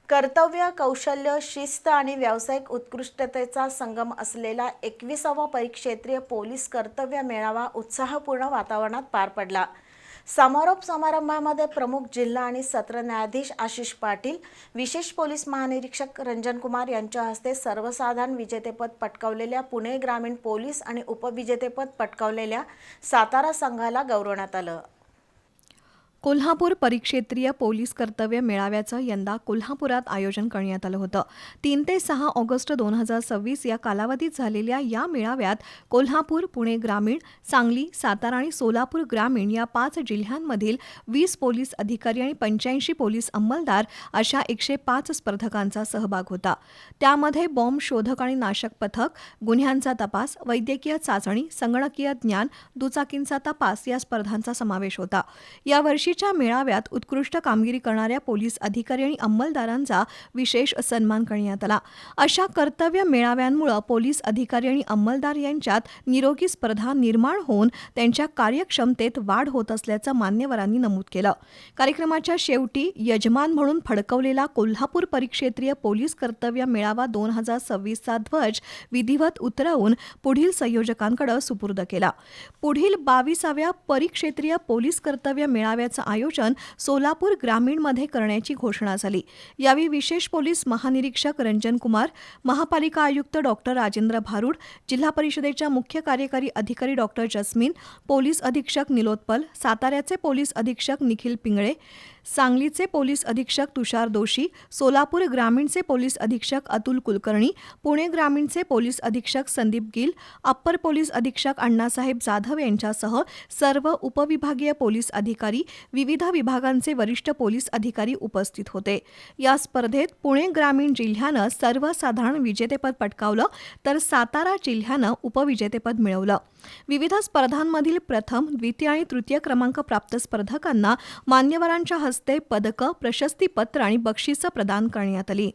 कर्तव्य, कौशल्य, शिस्त आणि व्यावसायिक उत्कृष्टतेचा संगम असलेला 21वा परिक्षेत्रीय पोलीस कर्तव्य मेळावा उत्साहपूर्ण वातावरणात पार पडला। समारोप समारंभामध्ये प्रमुख जिल्हा आणि सत्र न्यायाधीश आशिष पाटील, विशेष पोलीस महानिरीक्षक रंजन कुमार यांच्या हस्ते सर्वसाधारण विजेतेपद पटकावलेल्या पुणे ग्रामीण पोलीस आणि उपविजेतेपद पटकावलेल्या सातारा संघाला गौरवण्यात आलं। कोल्हापूर परिक्षेत्रीय पोलीस कर्तव्य मेळाव्याचं यंदा कोल्हापुरात आयोजन करण्यात आलं होतं। 3 ते 6 ऑगस्ट 2026 या कालावधीत झालेल्या या मेळाव्यात कोल्हापूर, पुणे ग्रामीण, सांगली, सातारा आणि सोलापूर ग्रामीण या 5 जिल्ह्यांमधील 20 पोलीस अधिकारी आणि 85 पोलीस अंमलदार अशा 105 स्पर्धकांचा सहभाग होता। त्यामध्ये बॉम्ब शोधक आणि नाशक पथक, गुन्ह्यांचा तपास, वैद्यकीय चाचणी, संगणकीय ज्ञान, दुचाकींचा तपास या स्पर्धांचा समावेश होता। यावर्षी च्या मेळाव्यात उत्कृष्ट कामगिरी करणाऱ्या पोलीस अधिकारी आणि अंमलदारांचा विशेष सन्मान करण्यात आला। अशा कर्तव्य मेळाव्यांमुळे पोलीस अधिकारी आणि अंमलदार यांच्यात निरोगी स्पर्धा निर्माण होऊन त्यांच्या कार्यक्षमतेत वाढ होत असल्याचं मान्यवरांनी नमूद केलं। कार्यक्रमाच्या शेवटी यजमान म्हणून फडकवलेला कोल्हापूर परिक्षेत्रीय पोलीस कर्तव्य मेळावा 2026 चा ध्वज विधिवत उतरवून पुढील संयोजकांकडे सुपूर्द केला। पुढील 22व्या परिक्षेत्रीय पोलीस कर्तव्य मेळाव्याचं आयोजन सोलापूर ग्रामीणमध्ये करण्याची घोषणा झाली। यावेळी विशेष पोलीस महानिरीक्षक रंजन कुमार, महापालिका आयुक्त डॉक्टर राजेंद्र भारूड, जिल्हा परिषदेच्या मुख्य कार्यकारी अधिकारी डॉक्टर जस्मीन, पोलीस अधीक्षक निलोत्पल, साताऱ्याचे पोलीस अधीक्षक निखिल पिंगळे, सांगलीचे पोलीस अधीक्षक तुषार दोशी, सोलापूर ग्रामीणचे पोलीस अधीक्षक अतुल कुलकर्णी, पुणे ग्रामीणचे पोलीस अधीक्षक संदीप गिल, अप्पर पोलीस अधीक्षक अण्णासाहेब जाधव यांच्यासह सर्व उपविभागीय पोलीस अधिकारी, विविध विभागांचे वरिष्ठ पोलीस अधिकारी उपस्थित होते। या स्पर्धेत पुणे ग्रामीण जिल्ह्यानं सर्वसाधारण विजेतेपद पटकावलं तर सातारा जिल्ह्यानं उपविजेतेपद मिळवलं। विविध स्पर्धांमधील प्रथम, द्वितीय आणि तृतीय क्रमांक प्राप्त स्पर्धकांना मान्यवरांच्या हस्ते पदकं, प्रशस्तीपत्र आणि बक्षिसं प्रदान करण्यात आली।